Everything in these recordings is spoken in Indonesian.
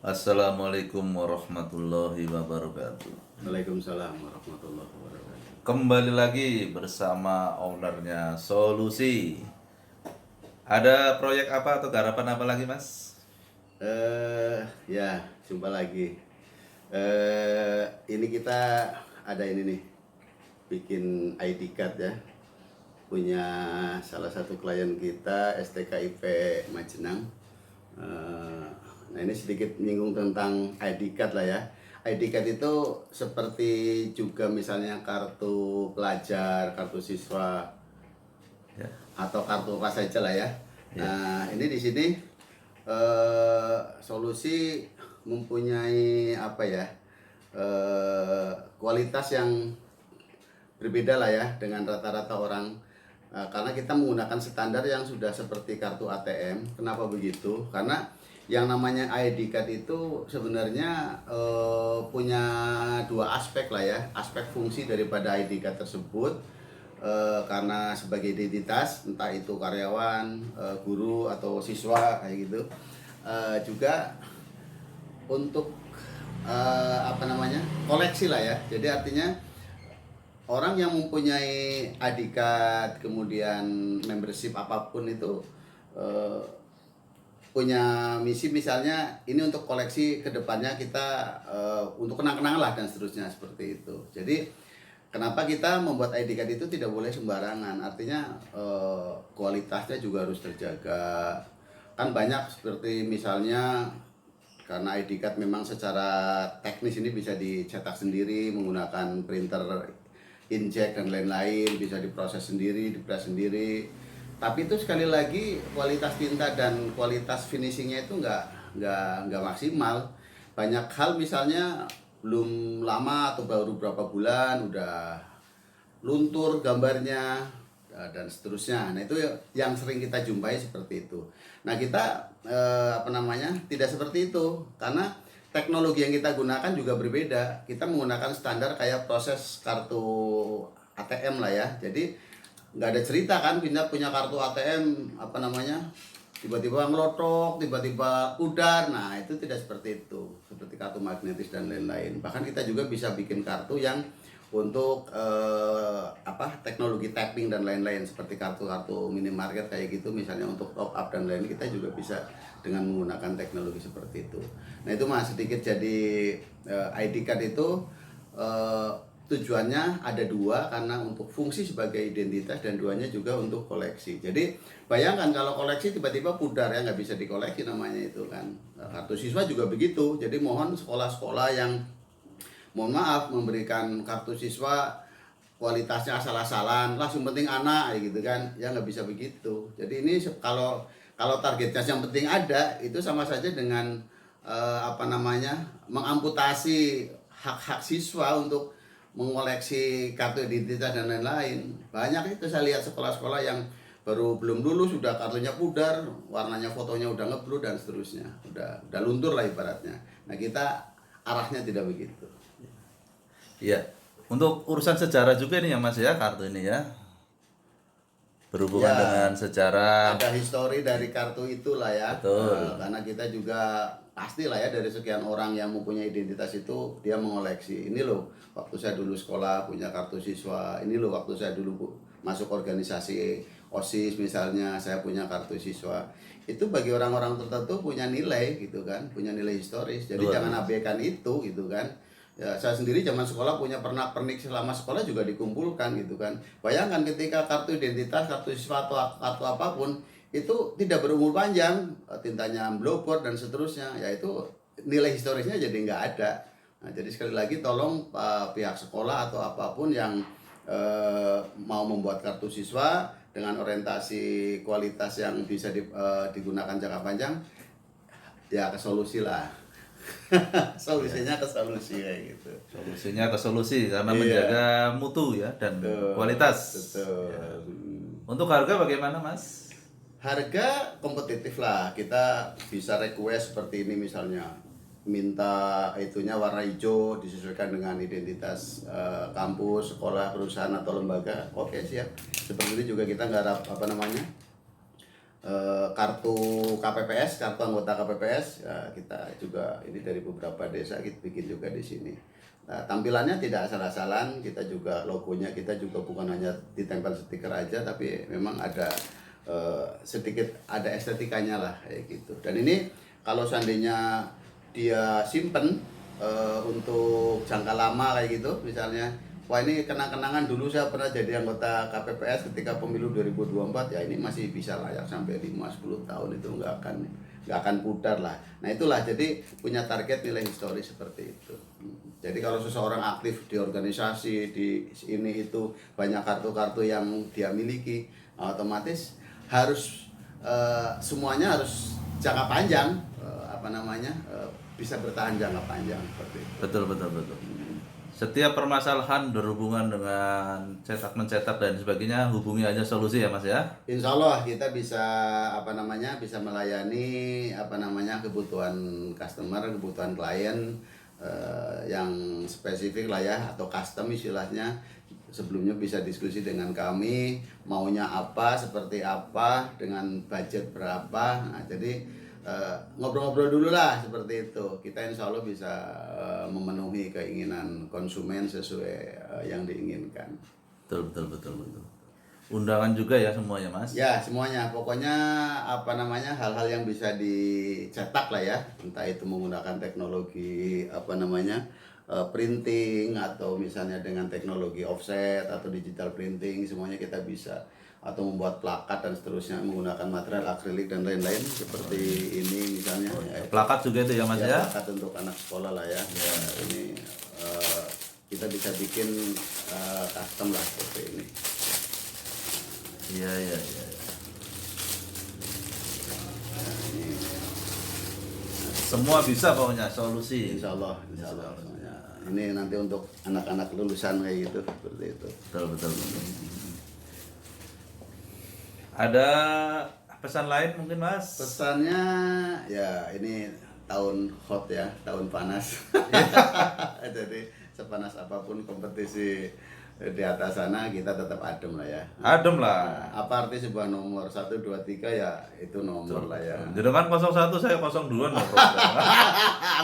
Assalamualaikum warahmatullahi wabarakatuh. Waalaikumsalam warahmatullahi wabarakatuh. Kembali lagi bersama ownernya Solusi. Ada proyek apa atau garapan apa lagi, Mas? Ya, jumpa lagi. Ini kita ada ini nih, bikin ID card ya. Punya salah satu klien kita STKIP Majenang. Nah ini sedikit menyinggung tentang ID card lah ya. ID card itu seperti juga misalnya kartu pelajar, kartu siswa, Ya. atau kartu apa saja lah ya. Ya. Nah, ini di sini Solusi mempunyai apa ya? Kualitas yang berbeda lah ya dengan rata-rata orang. Karena kita menggunakan standar yang sudah seperti kartu ATM. Kenapa begitu? Karena yang namanya ID card itu sebenarnya punya dua aspek lah ya, aspek fungsi daripada ID card tersebut. Karena sebagai identitas, entah itu karyawan, guru atau siswa kayak gitu. Juga untuk apa namanya, koleksi lah ya. Jadi artinya orang yang mempunyai ID card kemudian membership apapun itu punya misi, misalnya ini untuk koleksi kedepannya kita, untuk kenang-kenangan lah dan seterusnya seperti itu. Jadi kenapa kita membuat ID card itu tidak boleh sembarangan, artinya kualitasnya juga harus terjaga. Kan banyak seperti misalnya, karena ID card memang secara teknis ini bisa dicetak sendiri menggunakan printer inkjet dan lain-lain, bisa diproses sendiri, dipress sendiri. Tapi itu sekali lagi kualitas tinta dan kualitas finishingnya itu nggak maksimal. Banyak hal misalnya belum lama atau baru berapa bulan udah luntur gambarnya dan seterusnya. Nah itu yang sering kita jumpai seperti itu. Nah kita apa namanya, tidak seperti itu, karena teknologi yang kita gunakan juga berbeda. Kita menggunakan standar kayak proses kartu ATM lah ya. Jadi nggak ada cerita kan kita punya kartu ATM apa namanya tiba-tiba ngelotok, tiba-tiba pudar. Nah itu tidak seperti itu, seperti kartu magnetis dan lain-lain. Bahkan kita juga bisa bikin kartu yang untuk apa, teknologi tapping dan lain-lain, seperti kartu-kartu minimarket kayak gitu misalnya, untuk top up dan lain, kita juga bisa dengan menggunakan teknologi seperti itu. Nah itu Mas, sedikit jadi ID card itu tujuannya ada dua, karena untuk fungsi sebagai identitas dan duanya juga untuk koleksi. Jadi bayangkan kalau koleksi tiba-tiba pudar ya, nggak bisa dikoleksi namanya itu kan. Kartu siswa juga begitu. Jadi mohon sekolah-sekolah yang mohon maaf memberikan kartu siswa kualitasnya asal-asalan, langsung penting anak gitu kan, ya nggak bisa begitu. Jadi ini kalau targetnya yang penting ada, itu sama saja dengan apa namanya, mengamputasi hak-hak siswa untuk mengoleksi kartu identitas dan lain-lain. Banyak itu saya lihat sekolah-sekolah yang baru belum lulus sudah kartunya pudar, warnanya fotonya udah ngeblur dan seterusnya, udah luntur lah ibaratnya. Nah kita arahnya tidak begitu. Iya. Untuk urusan sejarah juga nih ya, Mas ya, kartu ini ya. Berhubungan Ya, dengan sejarah. ada histori dari kartu itulah ya. Betul. Karena kita juga pastilah ya, dari sekian orang yang mempunyai identitas itu dia mengoleksi. Ini loh waktu saya dulu sekolah punya kartu siswa, ini loh waktu saya dulu masuk organisasi OSIS misalnya saya punya kartu siswa. Itu bagi orang-orang tertentu punya nilai gitu kan, punya nilai historis. Jadi Luar jangan biasa. abaikan itu gitu kan. Ya, saya sendiri zaman sekolah punya pernak-pernik selama sekolah juga dikumpulkan gitu kan. Bayangkan ketika kartu identitas, kartu siswa atau kartu apapun itu tidak berumur panjang, tintanya blobor dan seterusnya, yaitu nilai historisnya jadi nggak ada. Nah, jadi sekali lagi tolong pihak sekolah atau apapun yang mau membuat kartu siswa dengan orientasi kualitas yang bisa digunakan jangka panjang, ya ke solusi lah. Solusinya ke solusi kayak gitu. Solusinya ke solusi karena Iya, menjaga mutu ya dan betul, kualitas. betul. Ya. Untuk harga bagaimana, Mas? Harga kompetitif lah, kita bisa request seperti ini misalnya, minta itunya warna hijau disesuaikan dengan identitas kampus, sekolah, perusahaan atau lembaga. Oke siap. Seperti ini juga kita nggak apa namanya, kartu KPPS, kartu anggota KPPS, ya kita juga ini dari beberapa desa kita bikin juga di sini. Nah, tampilannya tidak asal-asalan, kita juga logonya kita juga bukan hanya ditempel stiker aja, tapi memang ada sedikit ada estetikanya lah kayak gitu. Dan ini kalau seandainya dia simpen untuk jangka lama kayak gitu, misalnya, wah ini kenang-kenangan dulu saya pernah jadi anggota KPPS ketika pemilu 2024, ya ini masih bisa layak sampai 5-10 tahun, itu nggak akan pudar lah. Nah itulah, jadi punya target nilai historis seperti itu. Jadi kalau seseorang aktif di organisasi, di ini itu banyak kartu-kartu yang dia miliki, otomatis harus semuanya harus jangka panjang, bisa bertahan jangka panjang seperti itu. Betul. Setiap permasalahan berhubungan dengan cetak-mencetak dan sebagainya, hubungi aja Solusi ya Mas ya. Insya Allah kita bisa bisa melayani kebutuhan customer, kebutuhan klien yang spesifik lah ya, atau custom istilahnya. Sebelumnya bisa diskusi dengan kami, maunya apa, seperti apa, dengan budget berapa. Nah, jadi ngobrol-ngobrol dulu lah seperti itu. Kita insya Allah bisa memenuhi keinginan konsumen sesuai yang diinginkan. Betul. Undangan juga ya semuanya Mas. Ya semuanya, pokoknya hal-hal yang bisa dicetak lah ya, entah itu menggunakan teknologi printing, atau misalnya dengan teknologi offset atau digital printing, semuanya kita bisa, atau membuat plakat dan seterusnya menggunakan material akrilik dan lain-lain seperti ini misalnya. Plakat juga itu ya Mas ya. Plakat untuk anak sekolah lah ya. Ini kita bisa bikin custom lah seperti ini. Iya. Semua bisa pokoknya Solusi. Insya Allah. Ini nanti untuk anak-anak lulusan kayak gitu, seperti itu. Betul. Ada pesan lain mungkin Mas? Pesannya ya ini tahun hot ya, tahun panas. Jadi sepanas apapun kompetisi di atas sana, kita tetap adem lah ya. Adem lah. Nah, apa arti sebuah nomor 1, 2, 3 ya itu nomor lah ya. Jenengan 01, saya 02 no.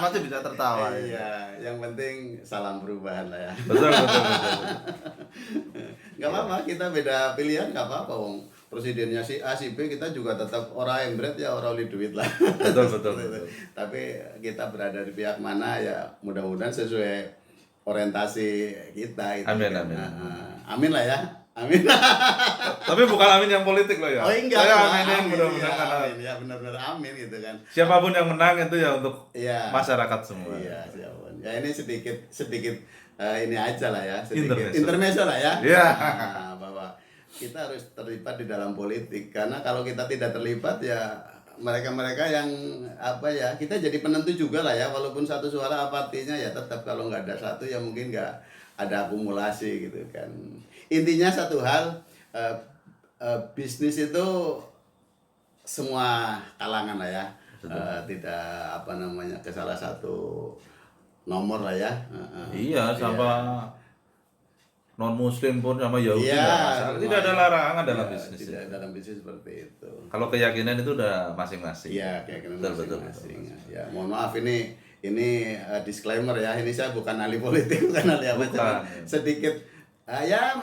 Masih bisa tertawa. Iya, yang penting salam perubahan lah ya. Betul. Gak apa-apa, kita beda pilihan, gak apa-apa wong. Presidennya si A, si B, kita juga tetap orang embret ya, orang oli duit lah. Betul. Tapi kita berada di pihak mana ya, mudah-mudahan sesuai orientasi kita itu. Amin. Amin lah ya. Amin. Tapi bukan amin yang politik loh ya. Oh enggak. Saya aminin mudah-mudahan karena amin, ya benar-benar amin gitu kan. siapapun yang menang itu ya untuk Iya. masyarakat semua. Iya, siapapun. Ya ini sedikit ini aja lah ya, sedikit Intermezzo. intermezzo lah ya. Iya. Nah, bahwa kita harus terlibat di dalam politik, karena kalau kita tidak terlibat ya mereka yang kita jadi penentu juga lah ya, walaupun satu suara apa artinya ya, tetap kalau nggak ada satu ya mungkin nggak ada akumulasi gitu kan. Intinya satu hal, bisnis itu semua kalangan lah ya, tidak ke salah satu nomor lah ya. Iya, sama non muslim pun sama Yahudi Iya, nggak masalah. Tidak ada larangan dalam bisnis. Tidak dalam bisnis seperti itu. Kalau keyakinan itu udah masing-masing. Iya, keyakinan Betul. masing-masing. Ya, mohon maaf ini disclaimer ya, ini saya bukan ahli politik, bukan ahli apa, Bukan. cuma sedikit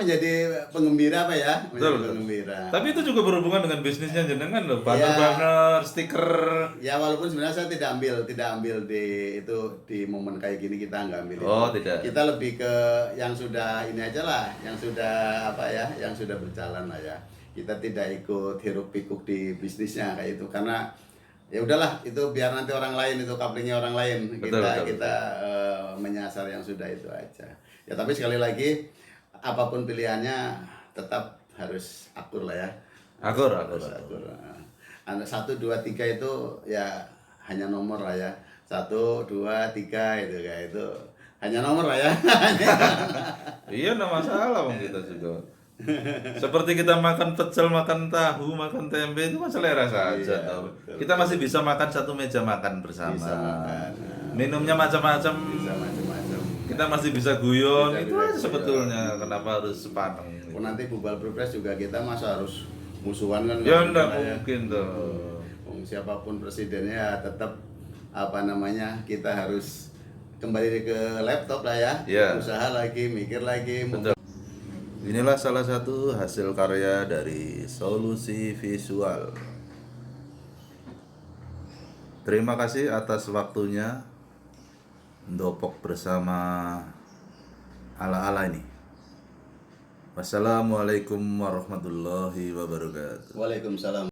menjadi penggembira Betul. penggembira. Tapi itu juga berhubungan dengan bisnisnya jenengan loh, banner-banner, stiker. Ya walaupun sebenarnya saya tidak ambil di momen kayak gini, kita nggak ambil. Oh, itu. tidak. Kita lebih ke yang sudah ini aja lah, yang sudah yang sudah berjalan lah ya. Kita tidak ikut hiruk pikuk di bisnisnya kayak itu, karena ya udahlah, itu biar nanti orang lain, itu couplingnya orang lain. Betul. Kita menyasar yang sudah itu aja. Ya tapi sekali lagi, apapun pilihannya tetap harus akur lah ya. Akur. Harus akur. 1, 2, 3 itu ya hanya nomor lah ya. 1, 2, 3 itu kayak itu hanya nomor lah ya. Iya, nggak masalah bang, kita juga. Seperti kita makan pecel, makan tahu, makan tempe itu kan selera saja. Iya, Tahu. betul. Kita masih bisa makan satu meja makan bersama. Bisa makan. Minumnya macam-macam. Bisa macam-macam. Kita masih bisa guyon. Bisa Itu aja guyon. sebetulnya. Kenapa harus sepaneng? Nanti bubal pilpres juga kita masa harus musuhan kan Ya nggak enggak lah ya. mungkin tuh. Siapapun presidennya tetap apa namanya, kita harus kembali ke laptop lah ya. Iya. Usaha lagi, mikir lagi. Betul. Inilah salah satu hasil karya dari Solusi Visual. Terima kasih atas waktunya mendopok bersama ala-ala ini. Wassalamualaikum warahmatullahi wabarakatuh. Waalaikumsalam.